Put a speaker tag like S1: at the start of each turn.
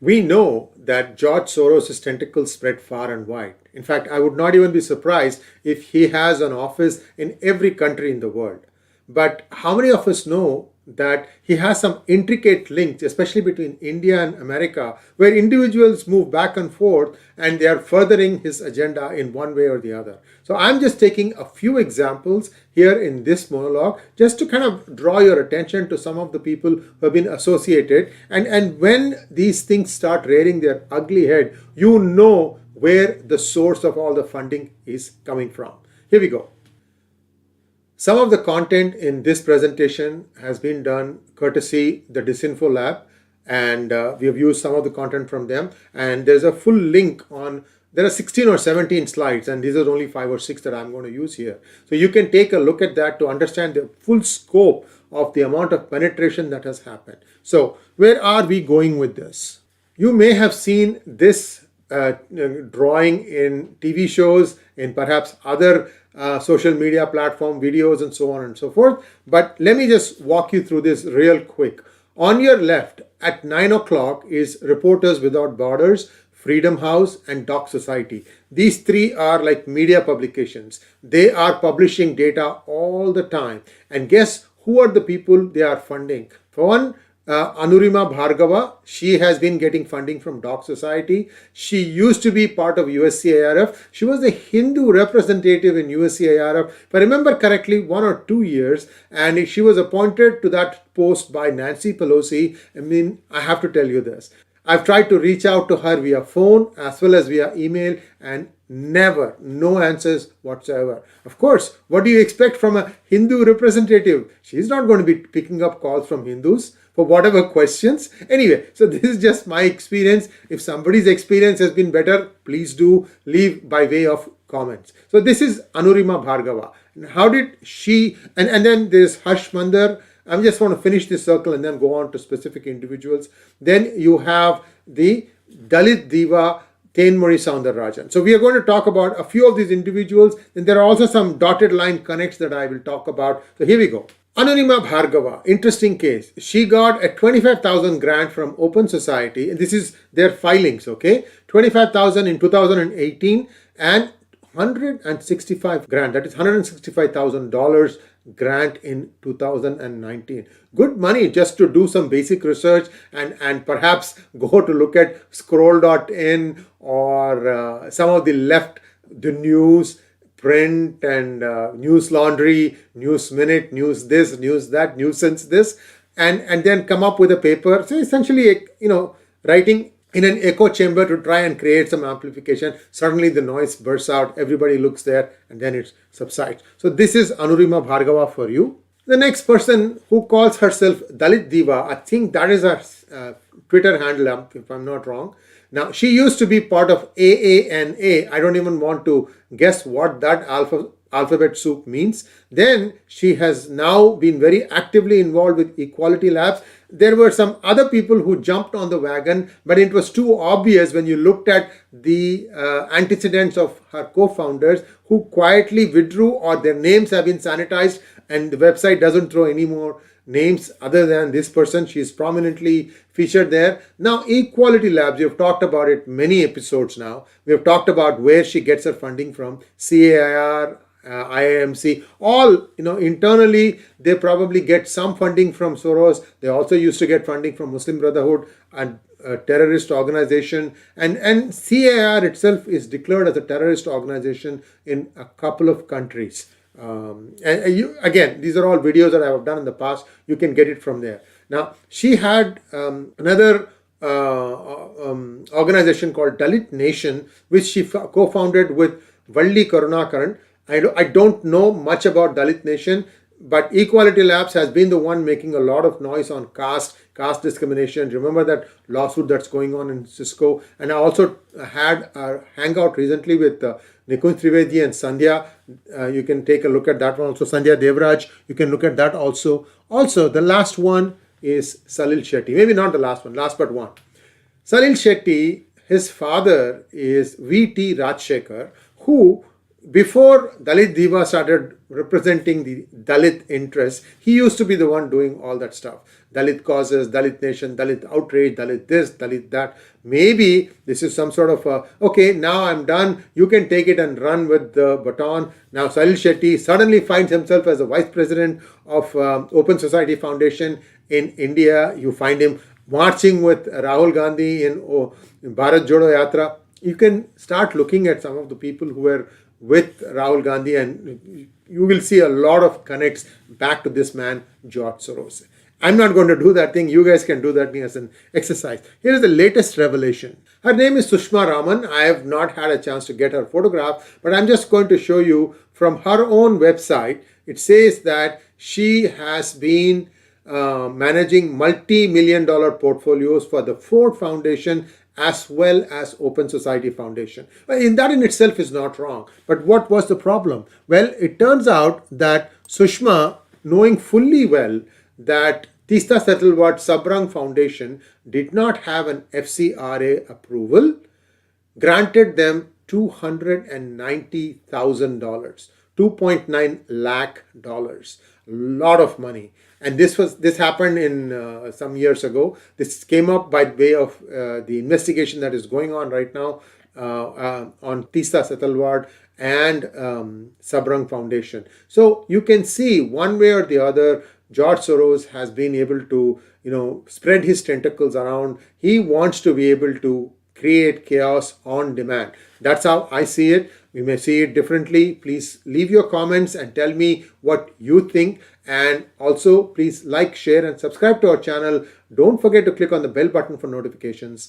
S1: We know that George Soros' tentacles spread far and wide. In fact, I would not even be surprised if he has an office in every country in the world. But how many of us know that he has some intricate links, especially between India and America, where individuals move back and forth and they are furthering his agenda in one way or the other? So I'm just taking a few examples here in this monologue just to kind of draw your attention to some of the people who have been associated. And when these things start rearing their ugly head, you know where the source of all the funding is coming from. Here we go. Some of the content in this presentation has been done courtesy the Disinfo Lab, and we have used some of the content from them. And there's a full link on, there are 16 or 17 slides, and these are only 5 or 6 that I'm going to use here. So you can take a look at that to understand the full scope of the amount of penetration that has happened. So where are we going with this? You may have seen this drawing in TV shows, in perhaps other social media platform videos and so on and so forth. But let me just walk you through this real quick. On your left at 9 o'clock is Reporters Without Borders, Freedom House, and Doc Society. These three are like media publications. They are publishing data all the time. And guess who are the people they are funding? For one, Anurima Bhargava, she has been getting funding from Doc Society. She used to be part of USCIRF. She was the Hindu representative in USCIRF, if I remember correctly, 1 or 2 years, and she was appointed to that post by Nancy Pelosi. I mean, I have to tell you this. I've tried to reach out to her via phone as well as via email, and never, no answers whatsoever. Of course, what do you expect from a Hindu representative? She's not going to be picking up calls from Hindus for whatever questions. Anyway, so this is just my experience. If somebody's experience has been better, please do leave by way of comments. So this is Anurima Bhargava. How did she, and then there's Harsh Mandar. I just want to finish this circle and then go on to specific individuals. Then you have the Dalit Diva Thenmozhi Soundararajan. So we are going to talk about a few of these individuals, and there are also some dotted line connects that I will talk about. So here we go. Anurima Bhargava, interesting case. She got a 25,000 grant from Open Society, and this is their filings, okay? 25,000 in 2018 and 165 grant, that is $165,000 grant in 2019. Good money just to do some basic research and perhaps go to look at scroll.in or some of the left, the news, print and news laundry, news minute, news this, news that, nuisance this, and then come up with a paper. So essentially, writing in an echo chamber to try and create some amplification. Suddenly the noise bursts out, everybody looks there, and then it subsides. So this is Anurima Bhargava for you. The next person who calls herself Dalit Diva, I think that is her Twitter handle, if I'm not wrong. Now, she used to be part of AANA. I don't even want to guess what that alphabet soup means. Then she has now been very actively involved with Equality Labs. There were some other people who jumped on the wagon, but it was too obvious when you looked at the antecedents of her co-founders who quietly withdrew, or their names have been sanitized and the website doesn't throw any more names other than this person. She is prominently featured there. Now, Equality Labs, we have talked about it many episodes now. We have talked about where she gets her funding from, CAIR, IIMC, all, internally, they probably get some funding from Soros. They also used to get funding from Muslim Brotherhood and a terrorist organization. And CAIR itself is declared as a terrorist organization in a couple of countries. Again, these are all videos that I have done in the past. You can get it from there. Now, she had another organization called Dalit Nation, which she co-founded with 𝗲𝗲𝗲𝗲𝗲𝗲 Karunakaran. I don't know much about Dalit Nation, but Equality Labs has been the one making a lot of noise on caste discrimination. Remember that lawsuit that's going on in Cisco? And I also had a hangout recently with Nikunj Trivedi and Sandhya. You can take a look at that one also. Sandhya Devraj, you can look at that also. Also, the last one is Salil Shetty. Maybe not the last one, last but one. Salil Shetty, his father is V.T. Rajshekhar, who before Dalit Diva started representing the Dalit interests, he used to be the one doing all that stuff. Dalit causes, Dalit nation, Dalit outrage, Dalit this, Dalit that. Maybe this is some sort of okay, now I'm done. You can take it and run with the baton. Now Salil Shetty suddenly finds himself as a vice president of Open Society Foundation in India. You find him marching with Rahul Gandhi in Bharat Jodo Yatra. You can start looking at some of the people who were with Rahul Gandhi, and you will see a lot of connects back to this man, George Soros. I'm not going to do that thing. You guys can do that thing as an exercise. Here is the latest revelation. Her name is Sushma Rahman. I have not had a chance to get her photograph, but I'm just going to show you from her own website. It says that she has been managing multi-million-dollar portfolios for the Ford Foundation as well as Open Society Foundation. In that in itself is not wrong. But what was the problem? Well, it turns out that Sushma, knowing fully well that 𝗥𝗲𝗬𝗲𝗀𝗲𝗀𝗲𝗀𝗲 Foundation did not have an FCRA approval, granted them $290,000, $2.9 lakh, a lot of money. And this happened in some years ago. This came up by way of the investigation that is going on right now on 𝗥𝗲𝗬𝗲𝗀𝗲𝗀𝗲 and Sabrang Foundation. So you can see one way or the other, George Soros has been able to, spread his tentacles around. He wants to be able to create chaos on demand. That's how I see it. We may see it differently. Please leave your comments and tell me what you think. And also, please like, share, and subscribe to our channel. Don't forget to click on the bell button for notifications.